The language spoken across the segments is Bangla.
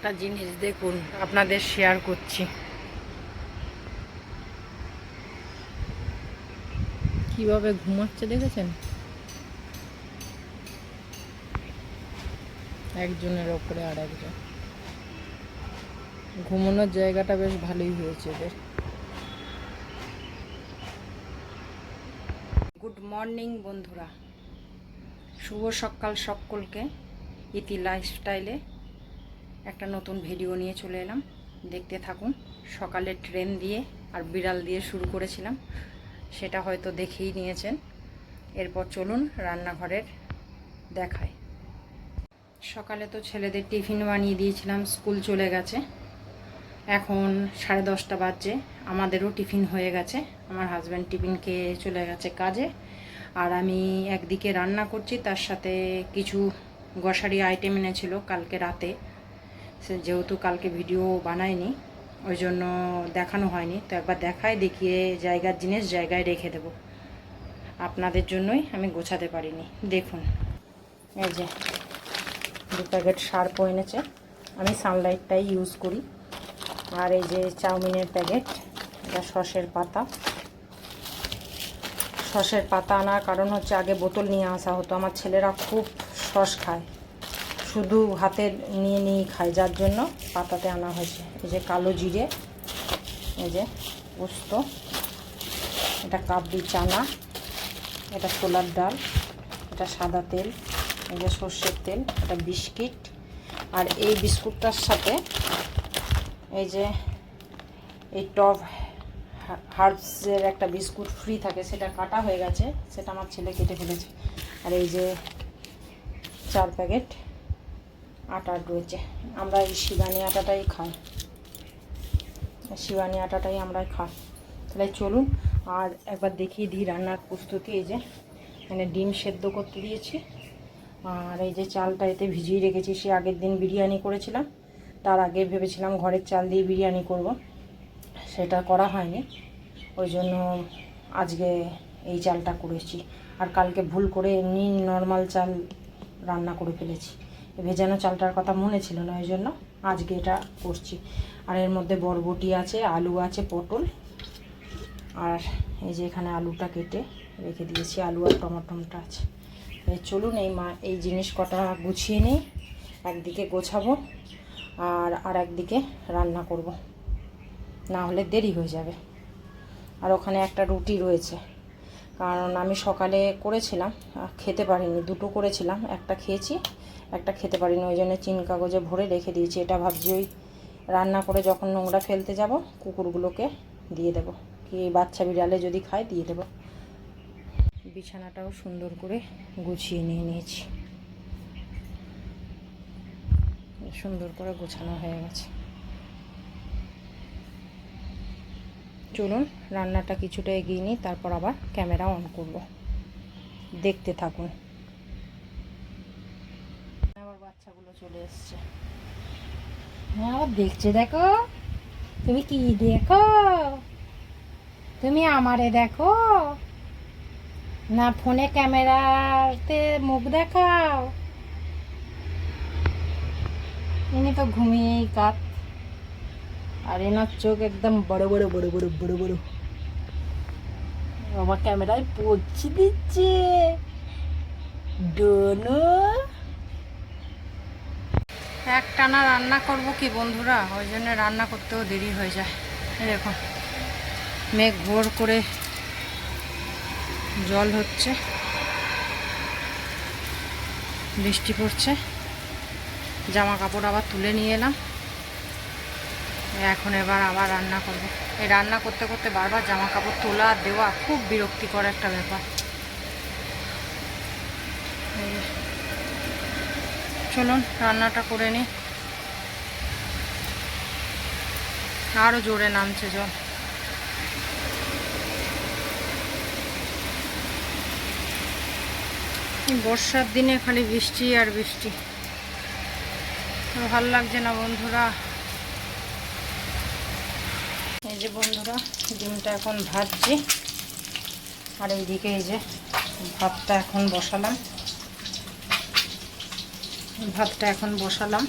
একটা জিনিস দেখুন, আপনাদের শেয়ার করছি। কিভাবে ঘুমাচ্ছে দেখেছেন? একজনের ওপরে আর একজন। ঘুমানোর জায়গাটা বেশ ভালোই হয়েছে এদের। গুড মর্নিং বন্ধুরা, শুভ সকাল সকলকে। ইতি লাইফস্টাইলে একটা নতুন ভিডিও নিয়ে চলে এলাম, দেখতে থাকুন। সকালে ট্রেন দিয়ে আর বিড়াল দিয়ে শুরু করেছিলাম, সেটা হয়তো দেখেই নিয়েছেন। এরপর চলুন রান্নাঘরের দেখায়। সকালে তো ছেলেদের টিফিন বানিয়ে দিয়েছিলাম, স্কুল চলে গেছে। এখন 10:30 বাজছে, আমাদেরও টিফিন হয়ে গেছে। আমার হাজব্যান্ড টিফিন খেয়ে চলে গেছে কাজে, আর আমি একদিকে রান্না করছি, তার সাথে কিছু গ্রসারি আইটেম এনেছিল কালকে রাতে। যেহেতু কালকে ভিডিও বানাইনি, ওই জন্য দেখানো হয়নি, তো একবার দেখায় দেখিয়ে জায়গার জিনিস জায়গায় রেখে দেব। আপনাদের জন্যই আমি গোছাতে পারিনি। দেখুন, এই যে 2 প্যাকেট সার্ফ এনেছে, আমি সানলাইটটাই ইউজ করি। আর এই যে চাউমিনের প্যাকেট, এটা সসের পাতা। সসের পাতা আনার কারণ হচ্ছে, আগে বোতল নিয়ে আসা হতো, আমার ছেলেরা খুব সস খায়, শুধু হাতে নিয়ে নিয়ে খায়, যার জন্য পাতাতে আনা হয়েছে। এই যে কালো জিরে, এই যে পোস্ত, এটা কাবলি চানা, এটা ছোলার ডাল, এটা সাদা তেল, এই যে সর্ষের তেল, এটা বিস্কিট। আর এই বিস্কুটটার সাথে এই যে এই টপ হার্বসের একটা বিস্কুট ফ্রি থাকে, সেটা কাটা হয়ে গেছে, সেটা আমার ছেলে কেটে ফেলেছে। আর এই যে 4 প্যাকেট আটা রয়েছে। আমরা এই শিবানী আটাটাই খাই, শিবানী আটাটাই আমরা খাই। তাহলে চলুন আর একবার দেখিয়ে দিই রান্নার প্রস্তুতি। এই যে এখানে ডিম সেদ্ধ করতে দিয়েছি, আর এই যে চালটা এতে ভিজিয়ে রেখেছি। সে আগের দিন বিরিয়ানি করেছিলাম, তার আগে ভেবেছিলাম ঘরের চাল দিয়ে বিরিয়ানি করব, সেটা করা হয়নি, ওই জন্য আজকে এই চালটা করেছি। আর কালকে ভুল করে এমনি নর্মাল চাল রান্না করে ফেলেছি, ভেজানো চালটার কথা মনে ছিল না, ওই জন্য আজকে এটা করছি। আর এর মধ্যে বরবটি আছে, আলু আছে, পটল, আর এই যে এখানে আলুটা কেটে রেখে দিয়েছি, আলু আর টমেটোটা আছে। চলুন এই জিনিস কটা গুছিয়ে নিই, একদিকে গোছাবো আর একদিকে রান্না করব, না হলে দেরি হয়ে যাবে। আর ওখানে একটা রুটি রয়েছে, কারণ আমি সকালে করেছিলাম, খেতে পারিনি, 2টো করেছিলাম, একটা খেয়েছি, একটা খেতে পারিনি, ওই জন্য চিন কাগজে ভরে রেখে দিয়েছি। এটা ভাবছি ওই রান্না করে যখন নোংরা ফেলতে যাব, কুকুরগুলোকে দিয়ে দেব, কি বাচ্চা বিড়ালে যদি খায় দিয়ে দেব। বিছানাটাও সুন্দর করে গুছিয়ে নিয়েছি, সুন্দর করে গোছানো হয়ে গেছে। চলুন রান্নাটা কিছুটা এগিয়ে নিই, তারপর আবার ক্যামেরা অন করব, দেখতে থাকুন। আবার বাচ্চাগুলো চলে এসছে, হ্যাঁ আবার দেখছে। দেখো তুমি কি দেখো, তুমি আমারে দেখো না, ফোনে ক্যামেরাতে মুখ দেখাও। ইনি তো ঘুমিয়েই কাত, আর এনার চোখ একদম বড় বড় বড় বড় বড় বড়। বাবা ক্যামেরায় পড়ছি দিচ্ছে ডোনো। একটানা রান্না করব কি বন্ধুরা, ওই জন্য রান্না করতেও দেরি হয়ে যায়। দেখুন মেঘ ভোর করে জল হচ্ছে, বৃষ্টি পড়ছে। জামা কাপড় আবার তুলে নিয়ে এলাম, এখন এবার আবার রান্না করব। এই রান্না করতে করতে বারবার জামা কাপড় তোলা আর দেওয়া খুব বিরক্তিকর একটা ব্যাপার। চলুন রান্নাটা করে নিই। আরও জোরে নামছে জল। বর্ষার দিনে খালি বৃষ্টি আর বৃষ্টি, ভালো লাগছে না বন্ধুরা। এই যে বন্ধুরা ডিমটা এখন ভাজছি, আর এইদিকে এই যে ভাতটা এখন বসালাম।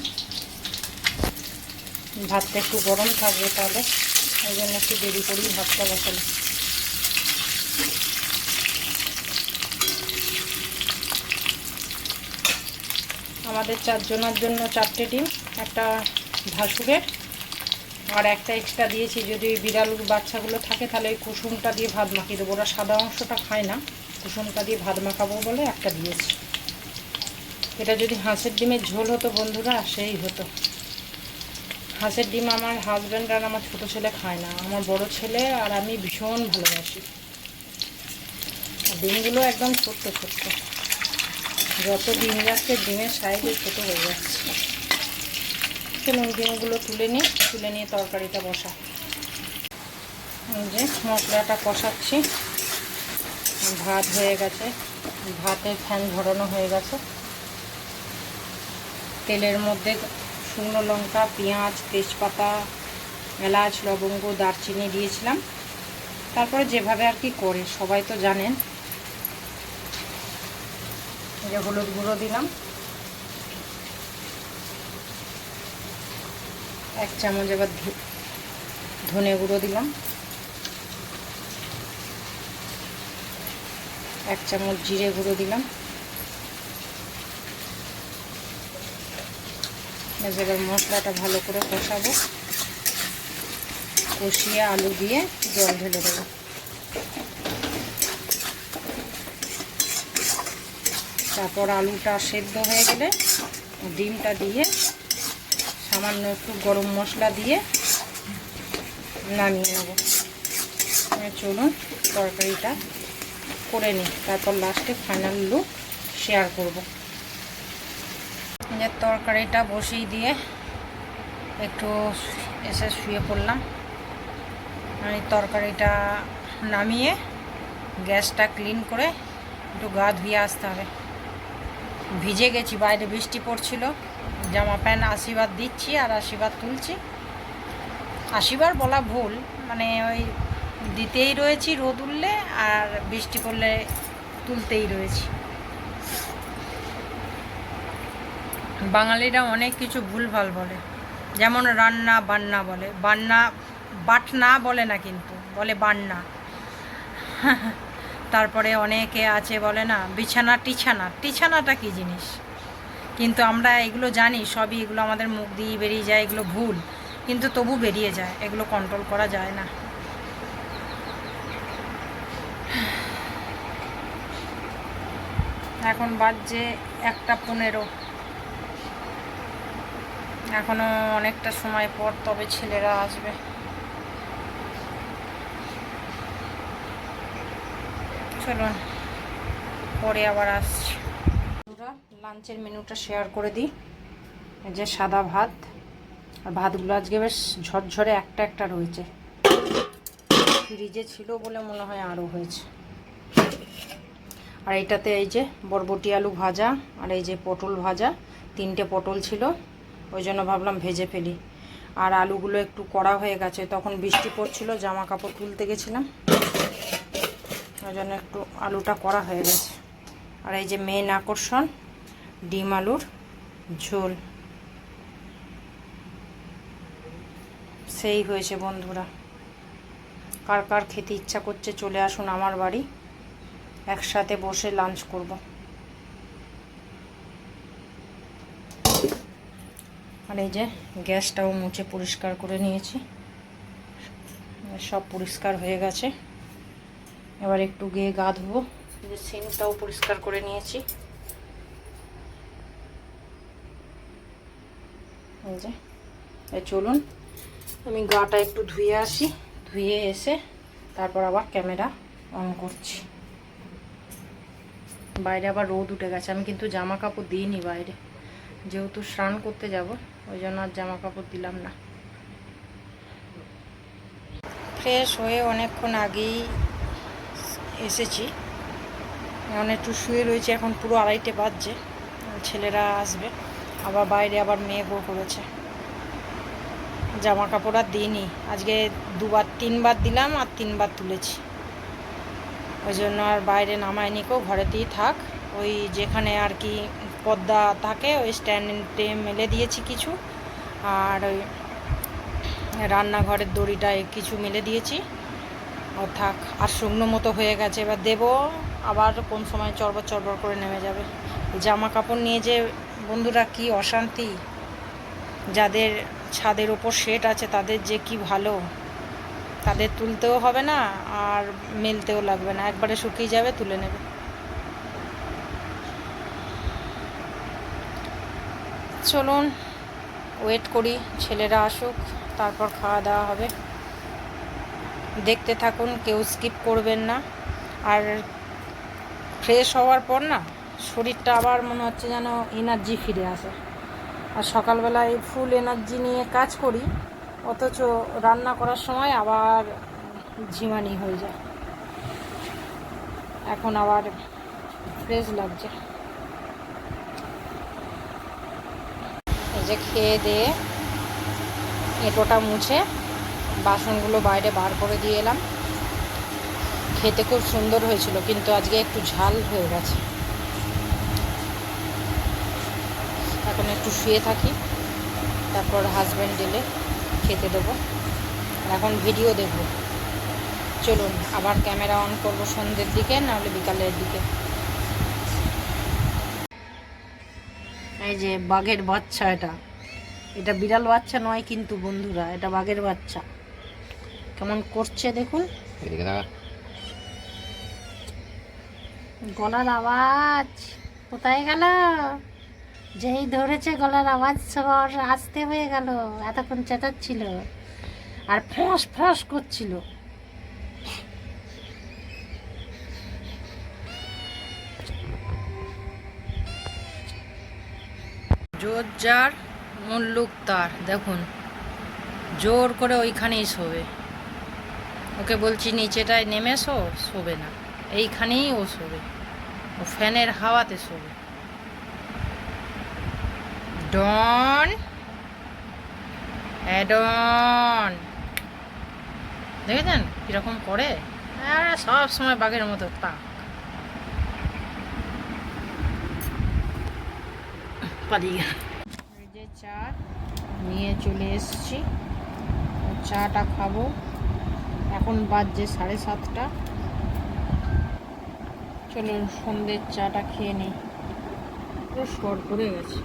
ভাতটা একটু গরম থাকবে, তাহলে ওই জন্য একটু দেরি করেই ভাতটা বসালো। আমাদের 4 জনের জন্য 4টে ডিম, একটা ভাসুরের, আর একটা এক্সট্রা দিয়েছি যদি বিড়াল বাচ্চাগুলো থাকে তাহলে ওই কুসুমটা দিয়ে ভাত মাখিয়ে দেবো। ওরা সাদা অংশটা খায় না, কুসুমটা দিয়ে ভাত মাখাবো বলে একটা দিয়েছি। এটা যদি হাঁসের ডিমের ঝোল হতো বন্ধুরা, সেই হতো। হাঁসের ডিম আমার হাজব্যান্ড আর আমার ছোটো ছেলে খায় না, আমার বড় ছেলে আর আমি ভীষণ ভালোবাসি। ডিমগুলো একদম ছোট্ট ছোট্ট, যত ডিম যাচ্ছে ডিমের সাইজে ছোটো হয়ে যাচ্ছে। চলুন ডিমগুলো তুলে নিয়ে তরকারিটা বসা। যে মশলাটা কষাচ্ছি, ভাত হয়ে গেছে, ভাতের ফ্যান ধরানো হয়ে গেছে। তেলের মধ্যে শুকনো লঙ্কা, পেঁয়াজ, তেজপাতা, এলাচ, লবঙ্গ, দারচিনি দিয়েছিলাম। তারপরে যেভাবে আর কি করে সবাই তো জানেন। যে হলুদ গুঁড়ো দিলাম 1 চামচ, এবার ধনে গুঁড়ো দিলাম 1 চামচ, জিরে গুঁড়ো দিলাম। এবার মশলাটা ভালো করে কষাবো, কষিয়ে আলু দিয়ে জল ঢেলে দেবো। তারপর আলুটা সেদ্ধ হয়ে গেলে ডিমটা দিয়ে সামান্য একটু গরম মশলা দিয়ে নামিয়ে নেব। চলুন তরকারিটা করে নিই, তারপর লাস্টে ফাইনাল লুক শেয়ার করব। যে তরকারিটা বসিয়ে দিয়ে একটু এসে শুয়ে পড়লাম। আমি তরকারিটা নামিয়ে গ্যাসটা ক্লিন করে একটু গা ধুয়ে আসতে হবে। ভিজে গেছি, বাইরে বৃষ্টি পড়ছিল, জামা প্যান্ট আশীর্বাদ দিচ্ছি আর আশীর্বাদ তুলছি। আশীর্বাদ বলা ভুল, মানে ওই দিতেই রয়েছি রোদ উঠলে আর বৃষ্টি পড়লে তুলতেই রয়েছি। বাঙালিরা অনেক কিছু ভুলভাল বলে, যেমন রান্না বান্না বলে, বাটনা বলে না, কিন্তু বলে বান্না। তারপরে অনেকে আছে বলে না টিছানাটা কী জিনিস, কিন্তু আমরা এগুলো জানি সবই, এগুলো আমাদের মুখ দিয়ে বেরিয়ে যায়, এগুলো ভুল, কিন্তু তবু বেরিয়ে যায়, এগুলো কন্ট্রোল করা যায় না। এখন বাজছে 1:15, এখনও অনেকটা সময় পর তবে ছেলেরা আসবে। চলুন পরে আবার আসছি। লাঞ্চের মেনুটা শেয়ার করে দিই। যে সাদা ভাত, আর ভাতগুলো আজকে বেশ ঝরঝরে একটা রয়েছে, ফ্রিজে ছিল বলে মনে হয় আরও হয়েছে। আর এইটাতে এই যে বরবটি আলু ভাজা, আর এই যে পটল ভাজা, 3টে পটল ছিল, ওই জন্য ভাবলাম ভেজে ফেলি। আর আলুগুলো একটু কড়া হয়ে গেছে, তখন বৃষ্টি পড়ছিল, জামা কাপড় তুলতে গেছিলাম, ওই জন্য একটু আলুটা কড়া হয়ে গেছে। আর এই যে মেন আকর্ষণ, ডিম আলুর ঝোল, সেই হয়েছে বন্ধুরা। কার কার খেতে ইচ্ছা করছে চলে আসুন আমার বাড়ি, একসাথে বসে লাঞ্চ করব। আর এই যে গ্যাসটাও মুছে পরিষ্কার করে নিয়েছি, সব পরিষ্কার হয়ে গেছে। এবার একটু গিয়ে গা ধোবো, যে সিঙ্কটাও পরিষ্কার করে নিয়েছি। এই যে চলুন আমি গাটা একটু ধুয়ে আসি, ধুয়ে এসে তারপর আবার ক্যামেরা অন করছি। বাইরে আবার রোদ উঠে গেছে, আমি কিন্তু জামা কাপড় দিইনি বাইরে, যেহেতু স্নান করতে যাব ওই জন্য আর জামা কাপড় দিলাম না। ফ্রেশ হয়ে অনেকক্ষণ আগেই এসেছি, এখন একটু শুয়ে রয়েছে, এখন পুরো 2:30 বাজছে, ছেলেরা আসবে। আবার বাইরে আবার মেঘও করেছে, জামা কাপড় আর দিইনি আজকে, 3বার দিলাম আর 3বার তুলেছি, ওই জন্য আর বাইরে নামাইনি, কেউ ঘরেতেই থাক। ওই যেখানে আর কি পর্দা থাকে ওই স্ট্যান্ডে মেলে দিয়েছি কিছু, আর ওই রান্নাঘরের দড়িটা কিছু মেলে দিয়েছি, ও থাক। আর শুকনো মতো হয়ে গেছে, এবার দেবো, আবার কোন সময় চড়বড় চড়বড় করে নেমে যাবে। জামা কাপড় নিয়ে যে বন্ধুরা কি অশান্তি, যাদের ছাদের ওপর শেড আছে তাদের যে কি ভালো, তাদের তুলতেও হবে না আর মেলতেও লাগবে না, একবারে শুকিয়ে যাবে, তুলে নেবে। চলুন ওয়েট করি ছেলেরা আসুক, তারপর খাওয়া দাওয়া হবে। দেখতে থাকুন, কেউ স্কিপ করবেন না। আর ফ্রেশ হওয়ার পর না শরীরটা আবার মনে হচ্ছে যেন এনার্জি ফিরে আসে। আর সকালবেলায় ফুল এনার্জি নিয়ে কাজ করি, অথচ রান্না করার সময় আবার ঝিমানি হয়ে যায়। এখন আবার ফ্রেশ লাগছে। এই যে খেয়ে দিয়ে এঁটোটা মুছে বাসনগুলো বাইরে বার করে দিয়ে এলাম। খেতে খুব সুন্দর হয়েছিল, কিন্তু আজকে একটু ঝাল হয়ে গেছে। এখন একটু শুয়ে থাকি, তারপর হাজব্যান্ড এলে খেতে দেবো। এখন ভিডিও দেখব। চলুন আবার ক্যামেরা অন করব সন্ধ্যের দিকে, নাহলে বিকালের দিকে। এই যে বাঘের বাচ্চা, এটা বিড়াল বাচ্চা নয় কিন্তু বন্ধুরা, এটা বাঘের বাচ্চা। কেমন করছে দেখুন, গলার আওয়াজ কোথায় গেল? যেই ধরেছে গলার আওয়াজ সবার আসতে হয়ে গেল। এতক্ষণ চেঁচাচ্ছিল আর ফোঁস ফোঁস করছিল। জোর যার মুল্লুক তার, দেখুন জোর করে ওইখানেই শোবে। ওকে বলছি নিচেটায় নেমে শোবে না, এইখানেই ও শোবে, ও ফ্যানের হাওয়াতে শোবে। ডন ডন, দেখেছেন কিরকম করে? সব সময় বাঘের মতো তাক পালিয়ে গেল। এই যে চা নিয়ে চলে এসছি, চাটা খাবো। এখন বাজছে 7:30। চলুন সন্ধ্যের চাটা খেয়ে নিই, পুরো সর করে গেছে।